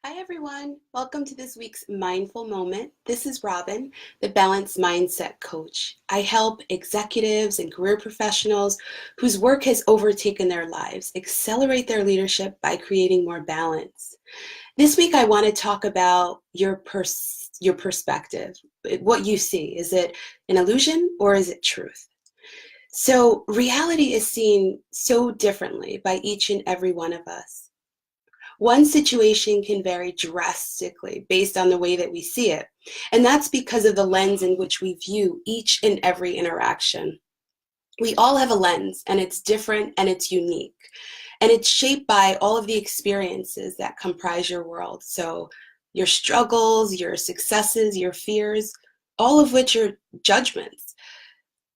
Hi, everyone. Welcome to this week's Mindful Moment. This is Robin, the Balanced Mindset Coach. I help executives and career professionals whose work has overtaken their lives accelerate their leadership by creating more balance. This week, I want to talk about your perspective, what you see. Is it an illusion or is it truth? So, reality is seen so differently by each and every one of us. One situation can vary drastically based on the way that we see it. And that's because of the lens in which we view each and every interaction. We all have a lens, and it's different and it's unique. And it's shaped by all of the experiences that comprise your world. So, your struggles, your successes, your fears, all of which are judgments.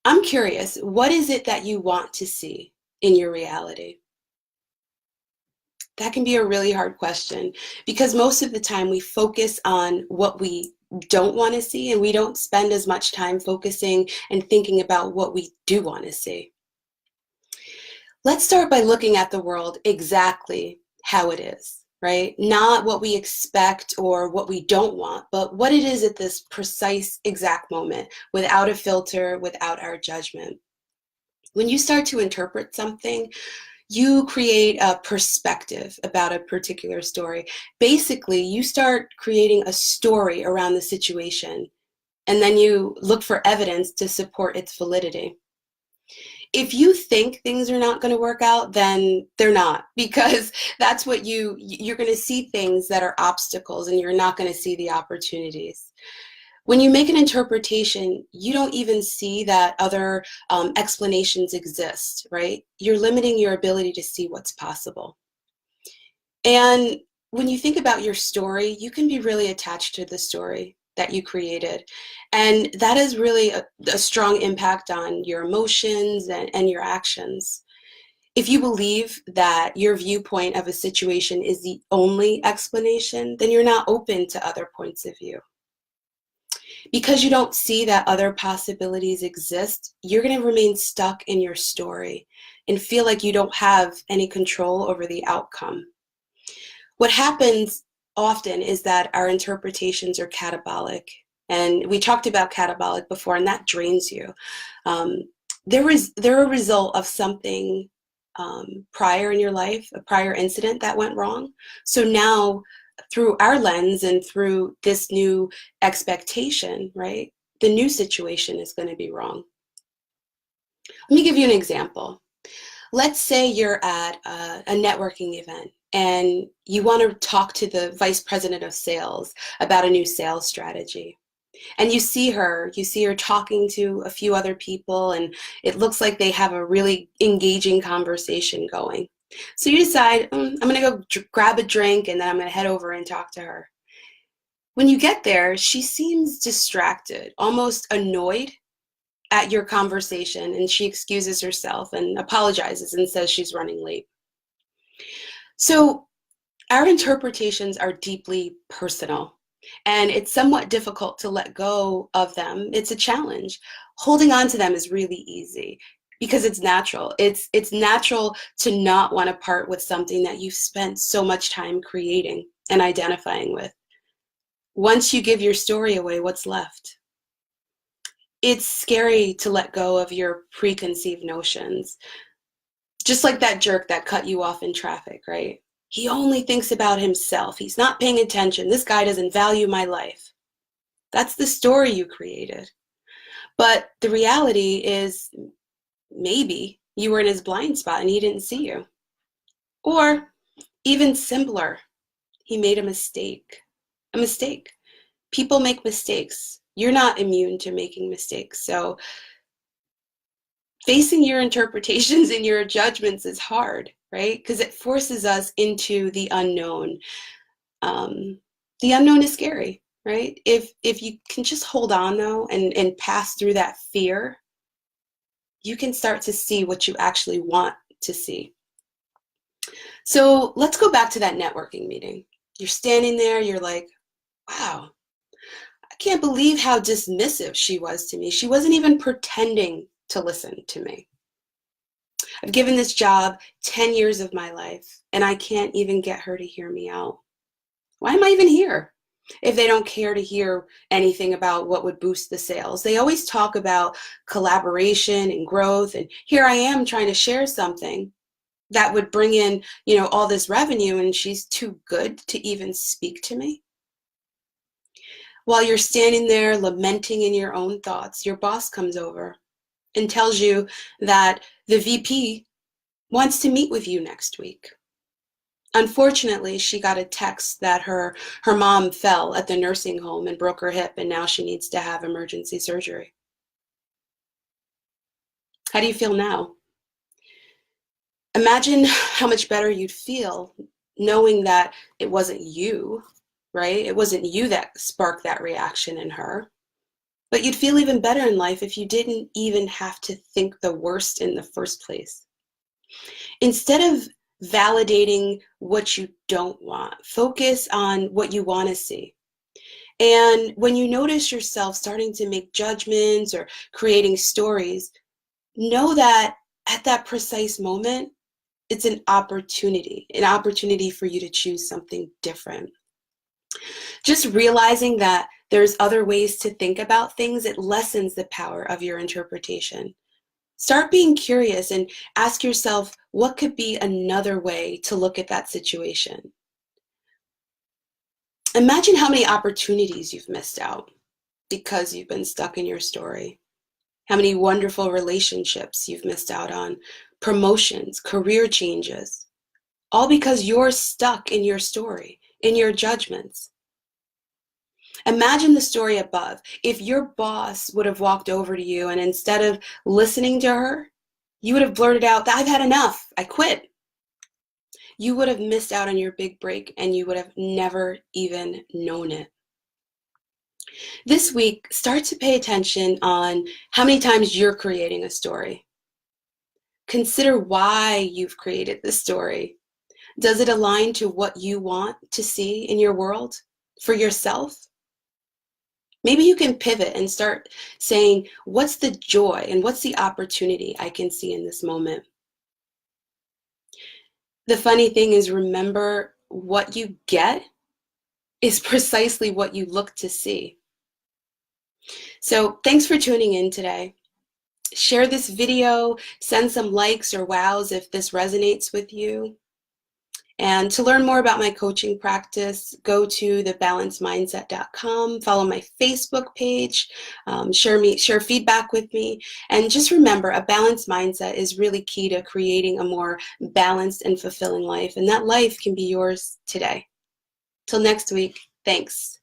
I'm curious, what is it that you want to see in your reality? That can be a really hard question because most of the time we focus on what we don't want to see and we don't spend as much time focusing and thinking about what we do want to see. Let's start by looking at the world exactly how it is, right? Not what we expect or what we don't want, but what it is at this precise exact moment without a filter, without our judgment. When you start to interpret something, you create a perspective about a particular story. Basically, you start creating a story around the situation, and then you look for evidence to support its validity. If you think things are not going to work out, then they're not, because that's what you're going to see things that are obstacles and you're not going to see the opportunities. When you make an interpretation, you don't even see that other explanations exist, right? You're limiting your ability to see what's possible. And when you think about your story, you can be really attached to the story that you created. And that is really a strong impact on your emotions and your actions. If you believe that your viewpoint of a situation is the only explanation, then you're not open to other points of view. Because you don't see that other possibilities exist, you're going to remain stuck in your story and feel like you don't have any control over the outcome. What happens often is that our interpretations are catabolic. And we talked about catabolic before, and that drains you. Um, they're a result of something prior in your life, a prior incident that went wrong. So now, through our lens and through this new expectation, right, the new situation is going to be wrong. Let me give you an example. Let's say you're at a networking event and you want to talk to the vice president of sales about a new sales strategy. And you see her talking to a few other people, and it looks like they have a really engaging conversation going. So you decide, I'm going to go grab a drink and then I'm going to head over and talk to her. When you get there, she seems distracted, almost annoyed at your conversation, and she excuses herself and apologizes and says she's running late. So our interpretations are deeply personal, and it's somewhat difficult to let go of them. It's a challenge. Holding on to them is really easy because it's natural. It's natural to not want to part with something that you've spent so much time creating and identifying with. Once you give your story away, what's left? It's scary to let go of your preconceived notions. Just like that jerk that cut you off in traffic, right? He only thinks about himself. He's not paying attention. This guy doesn't value my life. That's the story you created. But the reality is maybe you were in his blind spot and he didn't see you. Or even simpler, he made a mistake. A mistake. People make mistakes. You're not immune to making mistakes. So facing your interpretations and your judgments is hard, right? Because it forces us into the unknown. The unknown is scary, right? If you can just hold on though and pass through that fear, you can start to see what you actually want to see. So let's go back to that networking meeting. You're standing there, you're like, wow, I can't believe how dismissive she was to me. She wasn't even pretending to listen to me. I've given this job 10 years of my life, and I can't even get her to hear me out. Why am I even here? If they don't care to hear anything about what would boost the sales. They always talk about collaboration and growth, and here I am trying to share something that would bring in, all this revenue, and she's too good to even speak to me. While you're standing there lamenting in your own thoughts, your boss comes over and tells you that the VP wants to meet with you next week. Unfortunately, she got a text that her mom fell at the nursing home and broke her hip, and now she needs to have emergency surgery. How do you feel now? Imagine how much better you'd feel knowing that it wasn't you, right? It wasn't you that sparked that reaction in her. But you'd feel even better in life if you didn't even have to think the worst in the first place. Instead of validating what you don't want, focus on what you want to see. And when you notice yourself starting to make judgments or creating stories, know that at that precise moment, it's an opportunity for you to choose something different. Just realizing that there's other ways to think about things, it lessens the power of your interpretation. Start being curious and ask yourself, what could be another way to look at that situation? Imagine how many opportunities you've missed out because you've been stuck in your story. How many wonderful relationships you've missed out on, promotions, career changes, all because you're stuck in your story, in your judgments. Imagine the story above. If your boss would have walked over to you and instead of listening to her, you would have blurted out, I've had enough, I quit. You would have missed out on your big break and you would have never even known it. This week, start to pay attention on how many times you're creating a story. Consider why you've created this story. Does it align to what you want to see in your world for yourself? Maybe you can pivot and start saying, what's the joy and what's the opportunity I can see in this moment? The funny thing is, remember, what you get is precisely what you look to see. So thanks for tuning in today. Share this video, send some likes or wows if this resonates with you. And to learn more about my coaching practice, go to thebalancedmindset.com, follow my Facebook page, share feedback with me. And just remember, a balanced mindset is really key to creating a more balanced and fulfilling life. And that life can be yours today. Till next week, thanks.